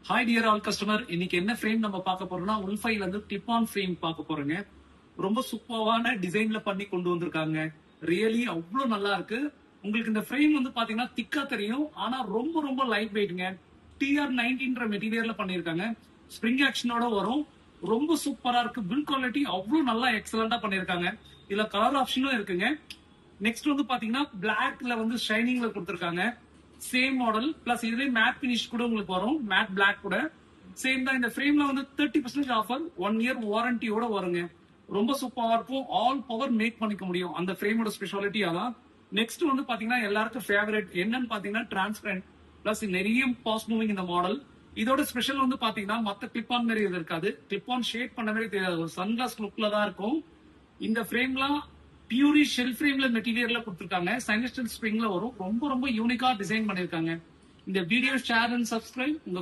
Hi dear all customer, இன்னைக்கு என்ன frame நம்ம பார்க்க போறோம்னா உல்ஃபைல இருந்து டிப் ஆன் ஃப்ரேம் பார்க்க போறோங்க. ரொம்ப சூப்பரான டிசைன்ல பண்ணி கொண்டு வந்திருக்காங்க. ரியலி அவ்வளவு நல்லா இருக்கு. உங்களுக்கு இந்த ஃப்ரேம் வந்து பாத்தீங்கன்னா திக்கா தெரியும், ஆனா ரொம்ப ரொம்ப லைட் வெயிட்ங்க. TR19 மெட்டீரியல்ல பண்ணிருக்காங்க. ஸ்ப்ரிங் ஆக்ஷனோட வரும். ரொம்ப சூப்பரா இருக்கு. பில்ட் குவாலிட்டி அவ்வளவு நல்லா எக்ஸலண்டா பண்ணிருக்காங்க. இதுல கலர் ஆப்ஷனும் இருக்குங்க. நெக்ஸ்ட் வந்து பாத்தீங்கன்னா பிளாக்ல வந்து ஷைனிங்ல கொடுத்திருக்காங்க. சேம் மாடல் பிளஸ் இதுலயே மேட் பினிஷ் கூட உங்களுக்கு வரும். மேட் பிளாக் கூட சேம் தான். இந்த ஃப்ரேம்ல வந்து 30% ஆஃபர், 1 இயர் வாரண்டியோட வருங்க. ரொம்ப சூப்பரா இருக்கும். ஆல் பவர் மேக் பண்ணிக்க முடியும். அந்த ஃப்ரேமோட ஸ்பெஷாலிட்டி அதான். நெக்ஸ்ட் வந்து பாத்தீங்கன்னா எல்லாருக்கும் ஃபேவரட் என்னன்னு பாத்தீங்கன்னா டிரான்ஸ்பரண்ட் பிளஸ் நிறைய பாஸ்ட் மூவிங் இந்த மாடல். இதோட ஸ்பெஷல் வந்து பாத்தீங்கன்னா மத்த கிளிப் ஆன் மாதிரி இது இருக்காது. கிளிப் ஆன் ஷேட் பண்ண மாதிரி தெரியாது. ஒரு சன்கிளாஸ் லுக்ல தான் இருக்கும். இந்த ஃப்ரேம்லாம் பியூரி ஷெல் ஃப்ரேம்ல மெட்டீரியல்ல கொடுத்திருக்காங்க. சைனஸ்டல் ஸ்ப்ரிங்ல வரும். ரொம்ப ரொம்ப யூனிக்கா டிசைன் பண்ணிருக்காங்க. இந்த வீடியோ ஷேர் அண்ட் சப்ஸ்கிரைப். உங்க